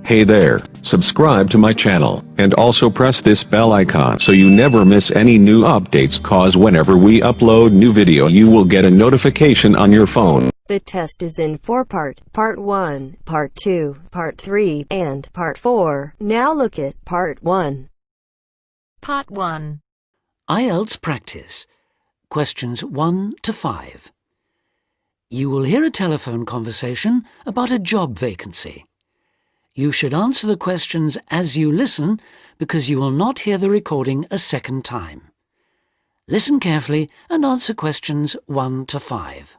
Hey there, subscribe to my channel, and also press this bell icon so you never miss any new updates, cause whenever we upload new video you will get a notification on your phone. The test is in 4-part, Part 1, Part 2, Part 3, and Part 4. Now look at Part 1. Part 1. IELTS practice. Questions 1 to 5. You will hear a telephone conversation about a job vacancy. You should answer the questions as you listen because you will not hear the recording a second time. Listen carefully and answer questions 1 to 5.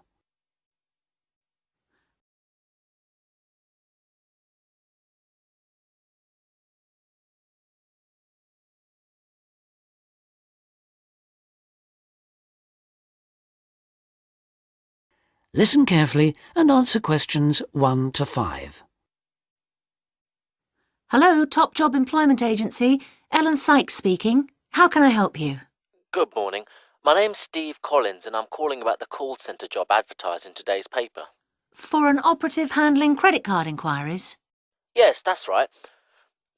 Listen carefully and answer questions 1 to 5. Hello, Top Job Employment Agency. Ellen Sykes speaking. How can I help you? Good morning. My name's Steve Collins and I'm calling about the call centre job advertised in today's paper. For an operative handling credit card inquiries? Yes, that's right.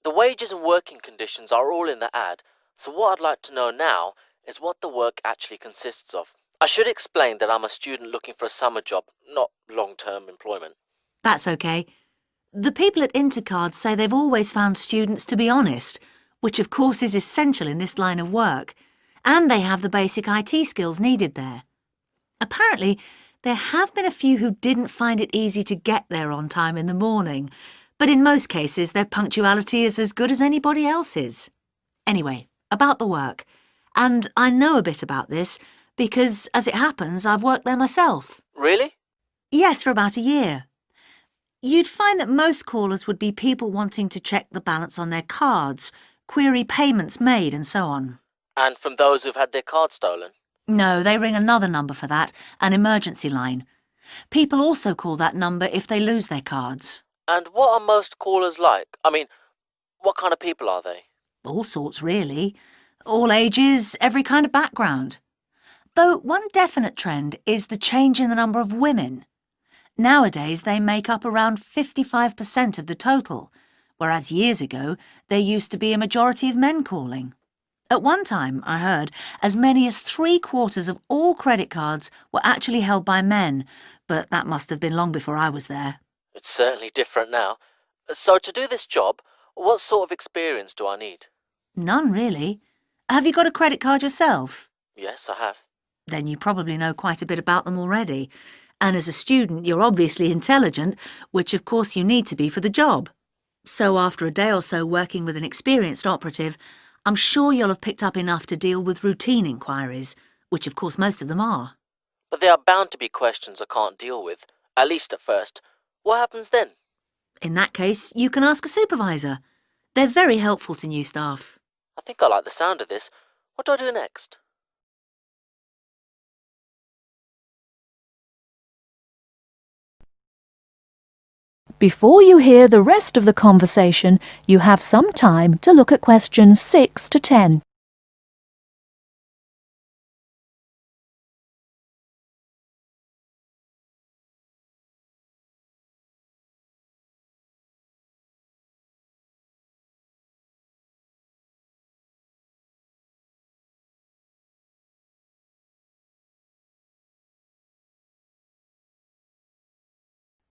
The wages and working conditions are all in the ad, so what I'd like to know now is what the work actually consists of. I should explain that I'm a student looking for a summer job, not long-term employment. That's okay. The people at Intercard say they've always found students to be honest, which of course is essential in this line of work, and they have the basic IT skills needed there. Apparently, there have been a few who didn't find it easy to get there on time in the morning, but in most cases their punctuality is as good as anybody else's. Anyway, about the work. And I know a bit about this, because, as it happens, I've worked there myself. Really? Yes, for about a year. You'd find that most callers would be people wanting to check the balance on their cards, query payments made and so on. And from those who've had their card stolen? No, they ring another number for that, an emergency line. People also call that number if they lose their cards. And what are most callers like? I mean, what kind of people are they? All sorts, really. All ages, every kind of background. Though one definite trend is the change in the number of women. Nowadays, they make up around 55% of the total, whereas years ago, there used to be a majority of men calling. At one time, I heard, as many as 3/4 of all credit cards were actually held by men, but that must have been long before I was there. It's certainly different now. So to do this job, what sort of experience do I need? None, really. Have you got a credit card yourself? Yes, I have. Then you probably know quite a bit about them already. And as a student, you're obviously intelligent, which of course you need to be for the job. So after a day or so working with an experienced operative, I'm sure you'll have picked up enough to deal with routine inquiries, which of course most of them are. But there are bound to be questions I can't deal with, at least at first. What happens then? In that case, you can ask a supervisor. They're very helpful to new staff. I think I like the sound of this. What do I do next? Before you hear the rest of the conversation, you have some time to look at questions 6 to 10.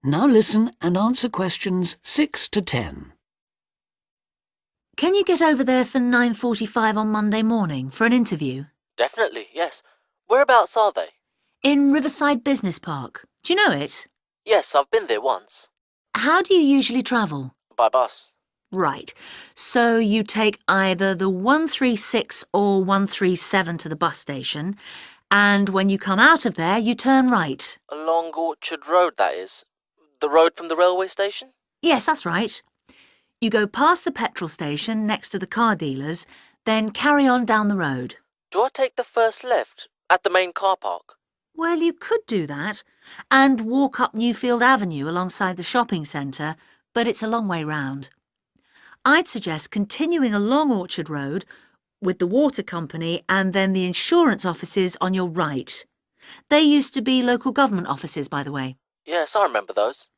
Now listen and answer questions 6 to 10. Can you get over there for 9:45 on Monday morning for an interview? Definitely, yes. Whereabouts are they? In Riverside Business Park. Do you know it? Yes, I've been there once. How do you usually travel? By bus. Right. So you take either the 136 or 137 to the bus station, and when you come out of there, you turn right. Along Orchard Road, that is. The road from the railway station? Yes, that's right. You go past the petrol station next to the car dealers, then carry on down the road. Do I take the first left at the main car park? Well, you could do that, and walk up Newfield Avenue alongside the shopping centre, but it's a long way round. I'd suggest continuing along Orchard Road with the water company and then the insurance offices on your right. They used to be local government offices, by the way. Yes, I remember those.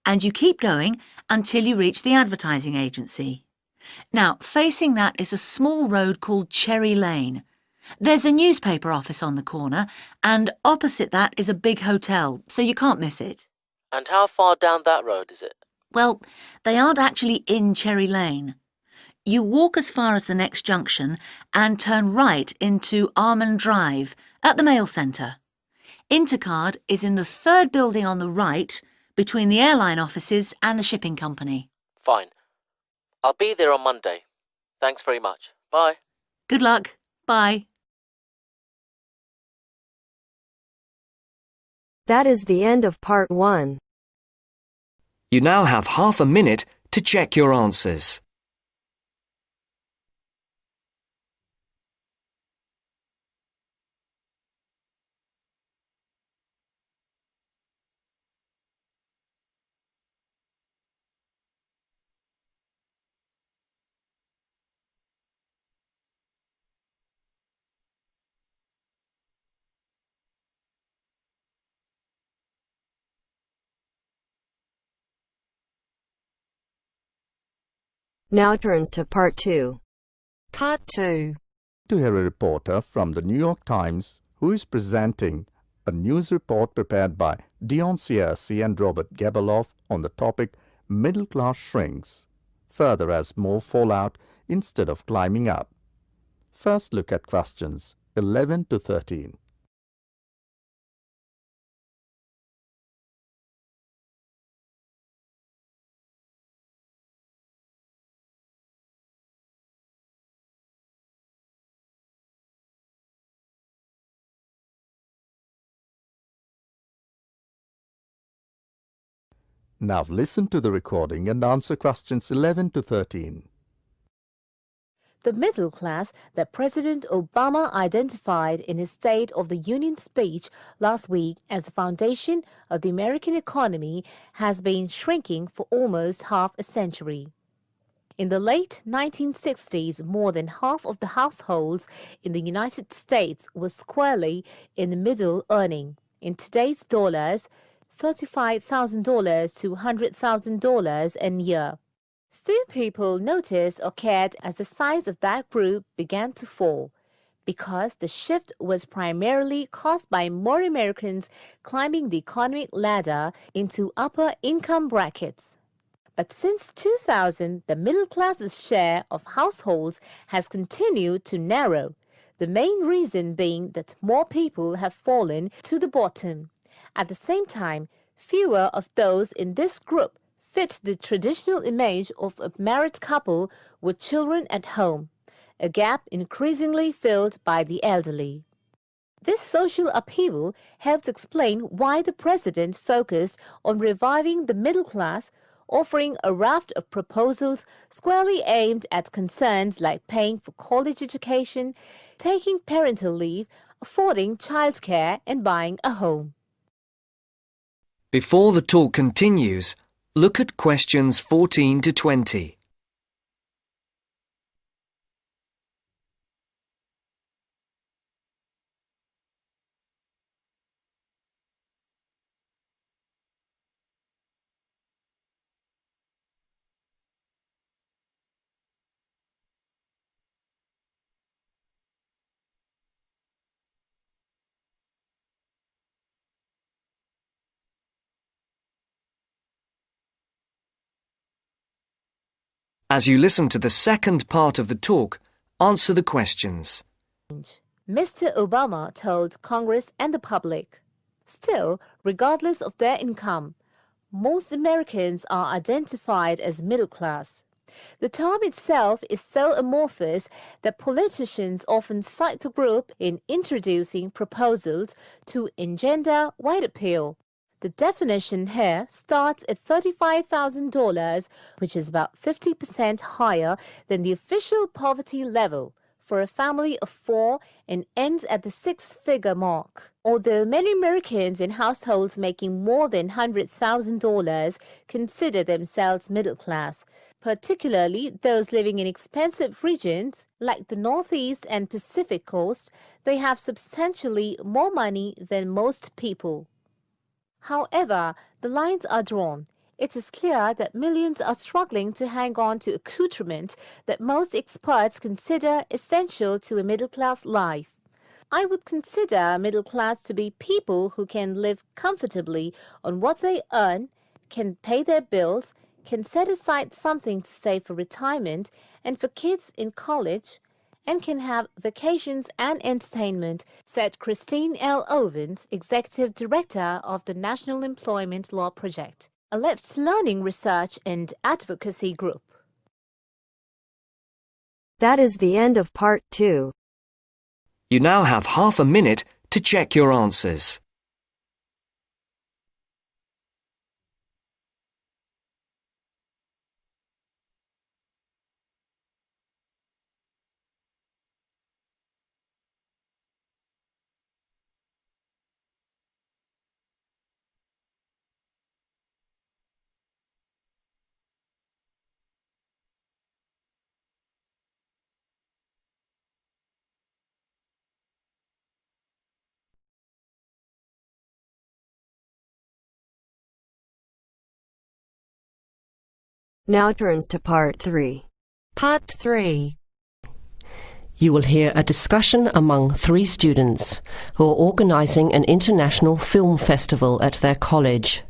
and you keep going until you reach the advertising agency. Now, facing that is a small road called Cherry Lane. There's a newspaper office on the corner, and opposite that is a big hotel, so you can't miss it. And how far down that road is it? Well, they aren't actually in Cherry Lane. You walk as far as the next junction and turn right into Almond Drive at the mail centre. Intercard is in the third building on the right, between the airline offices and the shipping company. Fine. I'll be there on Monday. Thanks very much. Bye. Good luck. Bye. That is the end of part 1. You now have half a minute to check your answers. Now turns to part 2. Part 2. To hear a reporter from the New York Times who is presenting a news report prepared by Dion Searcy and Robert Gebeloff on the topic Middle Class Shrinks, further as more fallout instead of climbing up. First look at questions 11 to 13. Now listen to the recording and answer questions 11 to 13. The middle class that President Obama identified in his State of the Union speech last week as the foundation of the American economy has been shrinking for almost half a century. In the late 1960s, more than half of the households in the United States were squarely in the middle earning, in today's dollars, $35,000 to $100,000 a year. Few people noticed or cared as the size of that group began to fall, because the shift was primarily caused by more Americans climbing the economic ladder into upper income brackets. But since 2000, the middle class's share of households has continued to narrow, the main reason being that more people have fallen to the bottom. At the same time, fewer of those in this group fit the traditional image of a married couple with children at home, a gap increasingly filled by the elderly. This social upheaval helps explain why the president focused on reviving the middle class, offering a raft of proposals squarely aimed at concerns like paying for college education, taking parental leave, affording childcare, and buying a home. Before the talk continues, look at questions 14 to 20. As you listen to the second part of the talk, answer the questions. Mr. Obama told Congress and the public. Still, regardless of their income, most Americans are identified as middle class. The term itself is so amorphous that politicians often cite the group in introducing proposals to engender wide appeal. The definition here starts at $35,000, which is about 50% higher than the official poverty level for a family of 4 and ends at the six-figure mark. Although many Americans in households making more than $100,000 consider themselves middle class, particularly those living in expensive regions like the Northeast and Pacific Coast, they have substantially more money than most people. However, the lines are drawn. it is clear that millions are struggling to hang on to accoutrement that most experts consider essential to a middle-class life. I would consider middle class to be people who can live comfortably on what they earn, can pay their bills, can set aside something to save for retirement and for kids in college, and can have vacations and entertainment, said Christine L. Ovens, Executive Director of the National Employment Law Project, a left learning research and advocacy group. That is the end of part 2. You now have half a minute to check your answers. Now turns to part 3. Part 3. You will hear a discussion among 3 students who are organising an international film festival at their college.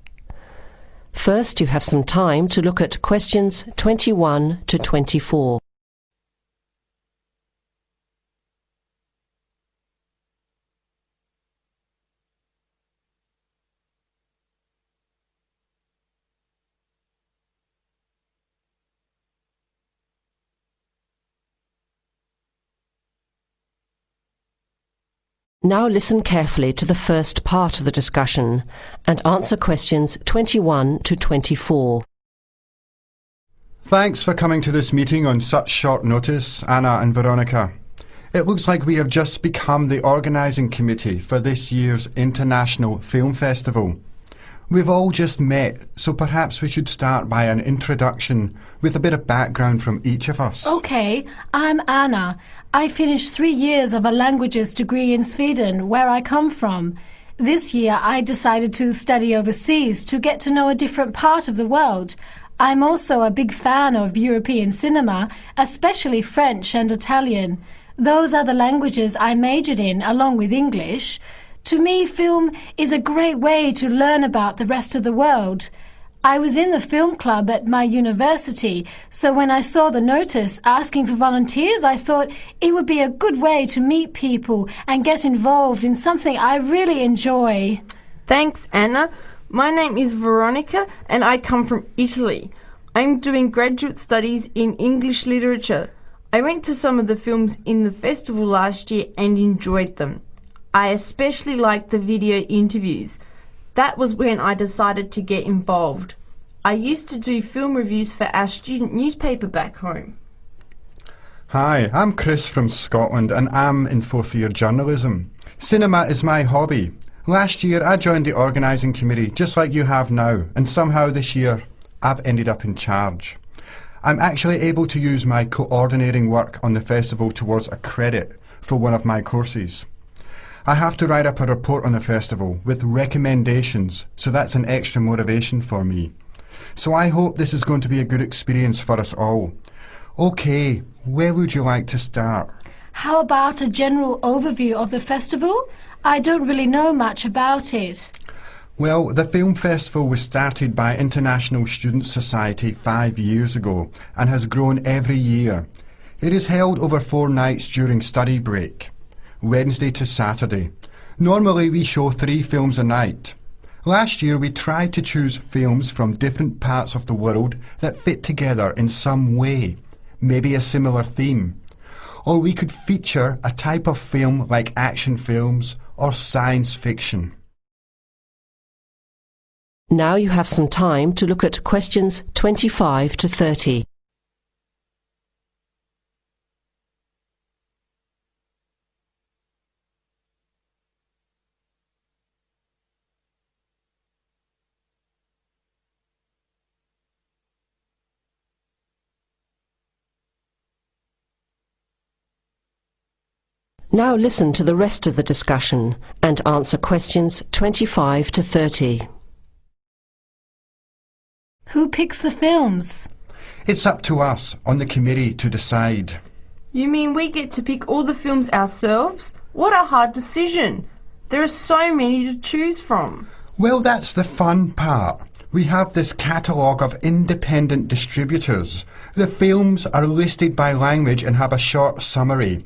First, you have some time to look at questions 21 to 24. Now listen carefully to the first part of the discussion and answer questions 21 to 24. Thanks for coming to this meeting on such short notice, Anna and Veronica. It looks like we have just become the organising committee for this year's International Film Festival. We've all just met, so perhaps we should start by an introduction with a bit of background from each of us. Okay, I'm Anna. I finished 3 years of a languages degree in Sweden, where I come from. This year I decided to study overseas to get to know a different part of the world. I'm also a big fan of European cinema, especially French and Italian. Those are the languages I majored in along with English. To me, film is a great way to learn about the rest of the world. I was in the film club at my university, so when I saw the notice asking for volunteers, I thought it would be a good way to meet people and get involved in something I really enjoy. Thanks, Anna. My name is Veronica and I come from Italy. I'm doing graduate studies in English literature. I went to some of the films in the festival last year and enjoyed them. I especially liked the video interviews. That was when I decided to get involved. I used to do film reviews for our student newspaper back home. Hi, I'm Chris from Scotland and I'm in 4th year journalism. Cinema is my hobby. Last year I joined the organising committee just like you have now, and somehow this year I've ended up in charge. I'm actually able to use my coordinating work on the festival towards a credit for one of my courses. I have to write up a report on the festival with recommendations, so that's an extra motivation for me. So I hope this is going to be a good experience for us all. Okay, where would you like to start? How about a general overview of the festival? I don't really know much about it. Well, the film festival was started by International Student Society 5 years ago and has grown every year. It is held over 4 nights during study break, Wednesday to Saturday. Normally we show 3 films a night. Last year we tried to choose films from different parts of the world that fit together in some way, maybe a similar theme. Or we could feature a type of film like action films or science fiction. Now you have some time to look at questions 25 to 30. Now listen to the rest of the discussion and answer questions 25 to 30. Who picks the films? It's up to us on the committee to decide. You mean we get to pick all the films ourselves? What a hard decision. There are so many to choose from. Well, that's the fun part. We have this catalogue of independent distributors. The films are listed by language and have a short summary.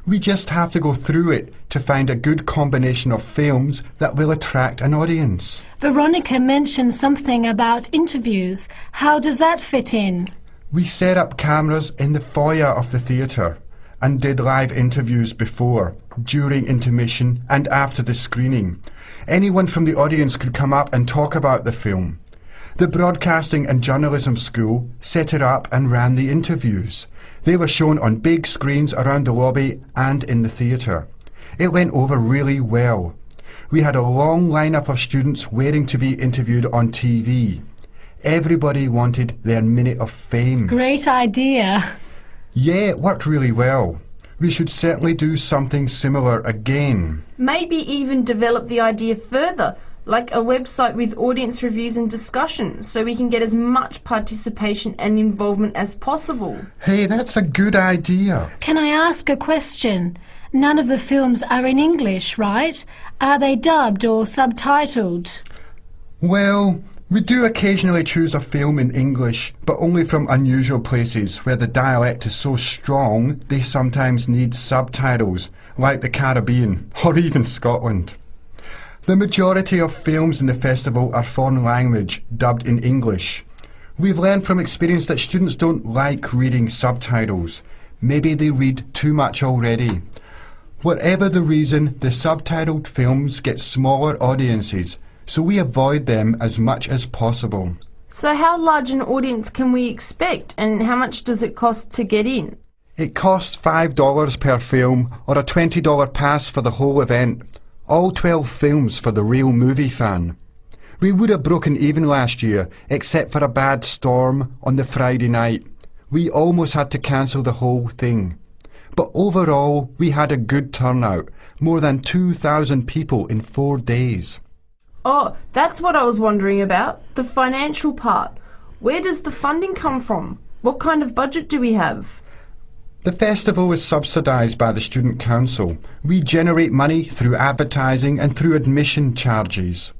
We just have to go through it to find a good combination of films that will attract an audience. Veronica mentioned something about interviews. How does that fit in? We set up cameras in the foyer of the theatre and did live interviews before, during intermission and after the screening. Anyone from the audience could come up and talk about the film. The Broadcasting and Journalism School set it up and ran the interviews. They were shown on big screens around the lobby and in the theatre. It went over really well. We had a long lineup of students waiting to be interviewed on TV. Everybody wanted their minute of fame. Great idea. Yeah, it worked really well. We should certainly do something similar again. Maybe even develop the idea further, like a website with audience reviews and discussion, so we can get as much participation and involvement as possible. Hey, that's a good idea. Can I ask a question? None of the films are in English, right? Are they dubbed or subtitled? Well, we do occasionally choose a film in English, but only from unusual places where the dialect is so strong they sometimes need subtitles, like the Caribbean or even Scotland. The majority of films in the festival are foreign language, dubbed in English. We've learned from experience that students don't like reading subtitles. Maybe they read too much already. Whatever the reason, the subtitled films get smaller audiences, so we avoid them as much as possible. So how large an audience can we expect, and how much does it cost to get in? It costs $5 per film, or a $20 pass for the whole event. All 12 films for the real movie fan. We would have broken even last year, except for a bad storm on the Friday night. We almost had to cancel the whole thing. But overall, we had a good turnout, more than 2,000 people in 4 days. Oh, that's what I was wondering about, the financial part. Where does the funding come from? What kind of budget do we have? The festival is subsidised by the Student Council. We generate money through advertising and through admission charges.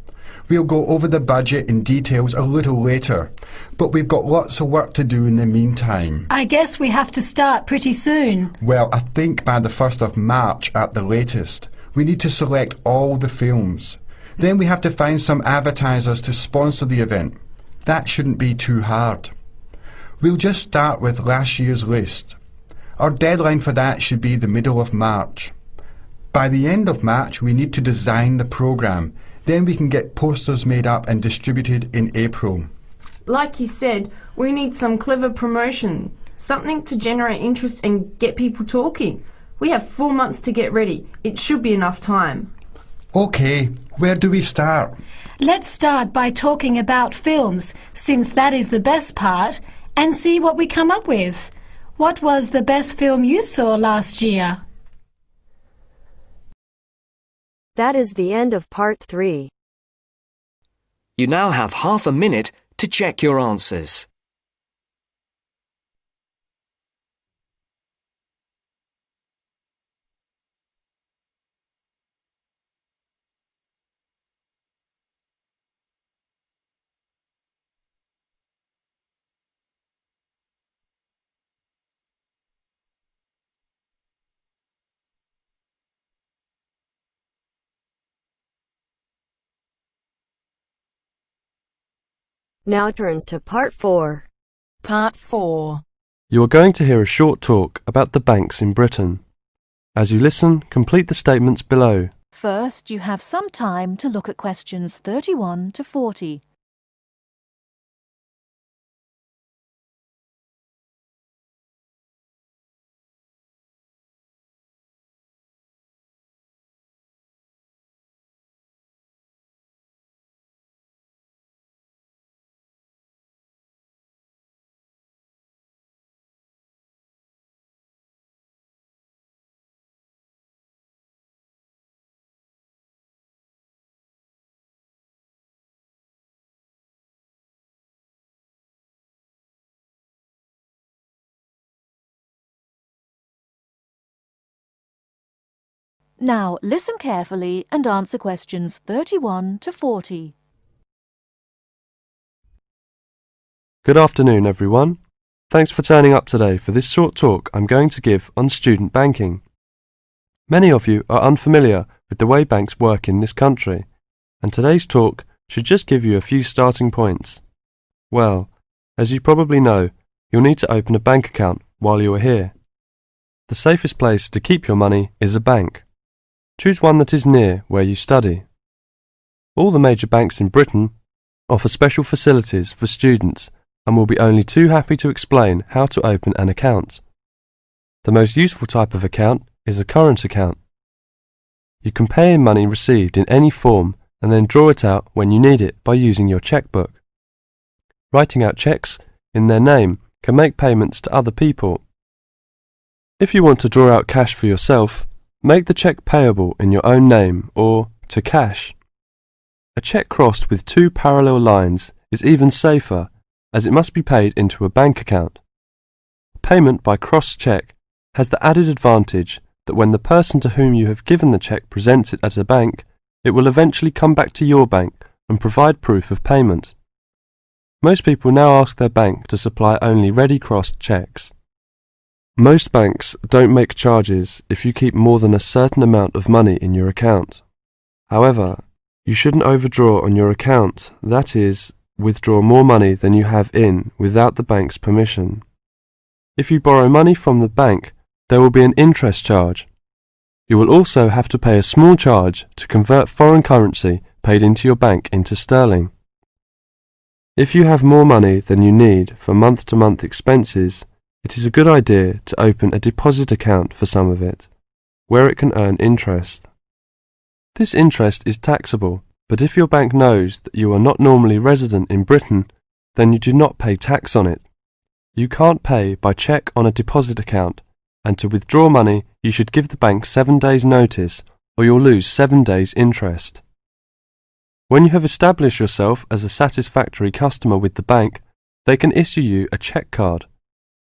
We'll go over the budget in details a little later, but we've got lots of work to do in the meantime. I guess we have to start pretty soon. Well, I think by the 1st of March at the latest. We need to select all the films. Then we have to find some advertisers to sponsor the event. That shouldn't be too hard. We'll just start with last year's list. Our deadline for that should be the middle of March. By the end of March, we need to design the programme. Then we can get posters made up and distributed in April. Like you said, we need some clever promotion, something to generate interest and get people talking. We have 4 months to get ready. It should be enough time. OK, where do we start? Let's start by talking about films, since that is the best part, and see what we come up with. What was the best film you saw last year? That is the end of part 3. You now have half a minute to check your answers. Now turns to part 4. Part 4. You are going to hear a short talk about the banks in Britain. As you listen, complete the statements below. First, you have some time to look at questions 31 to 40. Now listen carefully and answer questions 31 to 40. Good afternoon, everyone. Thanks for turning up today for this short talk I'm going to give on student banking. Many of you are unfamiliar with the way banks work in this country, and today's talk should just give you a few starting points. Well, as you probably know, you'll need to open a bank account while you are here. The safest place to keep your money is a bank. Choose one that is near where you study. All the major banks in Britain offer special facilities for students and will be only too happy to explain how to open an account. The most useful type of account is a current account. You can pay in money received in any form and then draw it out when you need it by using your checkbook. Writing out cheques in their name can make payments to other people. If you want to draw out cash for yourself, make the cheque payable in your own name or to cash. A cheque crossed with two parallel lines is even safer, as it must be paid into a bank account. Payment by cross cheque has the added advantage that when the person to whom you have given the cheque presents it at a bank, it will eventually come back to your bank and provide proof of payment. Most people now ask their bank to supply only ready crossed cheques. Most banks don't make charges if you keep more than a certain amount of money in your account. However, you shouldn't overdraw on your account, that is, withdraw more money than you have in without the bank's permission. If you borrow money from the bank, there will be an interest charge. You will also have to pay a small charge to convert foreign currency paid into your bank into sterling. If you have more money than you need for month-to-month expenses, it is a good idea to open a deposit account for some of it, where it can earn interest. This interest is taxable, but if your bank knows that you are not normally resident in Britain, then you do not pay tax on it. You can't pay by cheque on a deposit account, and to withdraw money you should give the bank 7 days' notice, or you'll lose 7 days' interest. When you have established yourself as a satisfactory customer with the bank, they can issue you a cheque card.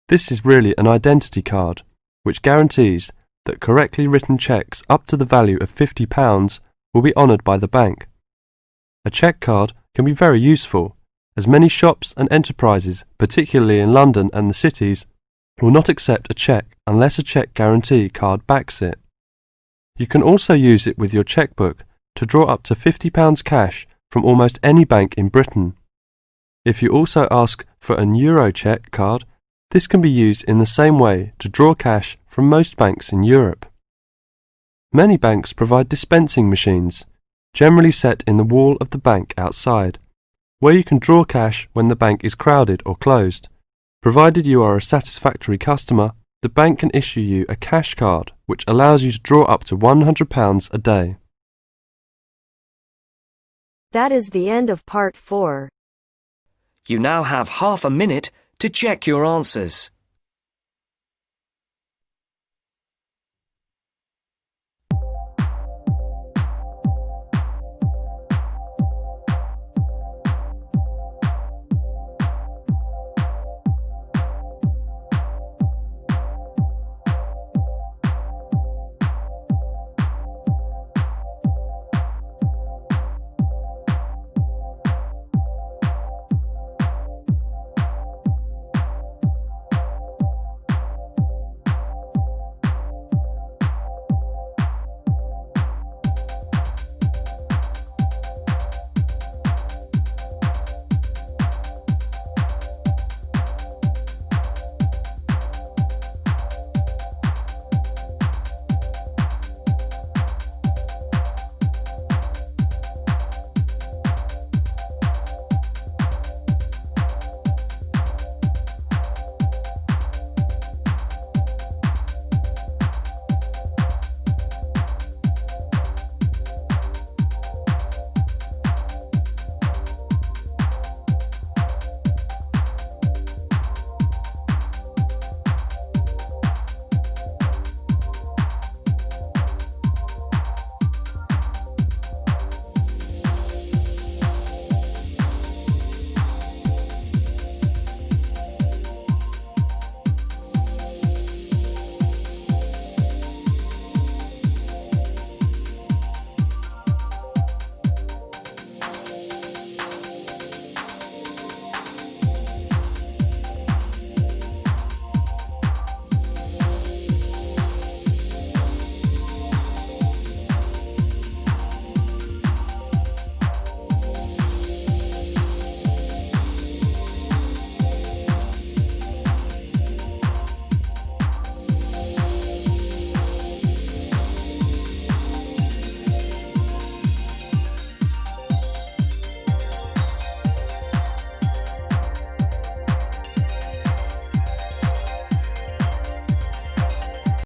This is really an identity card, which guarantees that correctly written cheques up to the value of £50 will be honoured by the bank. A cheque card can be very useful, as many shops and enterprises, particularly in London and the cities, will not accept a cheque unless a cheque guarantee card backs it. You can also use it with your chequebook to draw up to £50 cash from almost any bank in Britain. If you also ask for an Euro cheque card, this can be used in the same way to draw cash from most banks in Europe. Many banks provide dispensing machines, generally set in the wall of the bank outside, where you can draw cash when the bank is crowded or closed. Provided you are a satisfactory customer, the bank can issue you a cash card which allows you to draw up to £100 a day. That is the end of part 4. You now have half a minute to check your answers.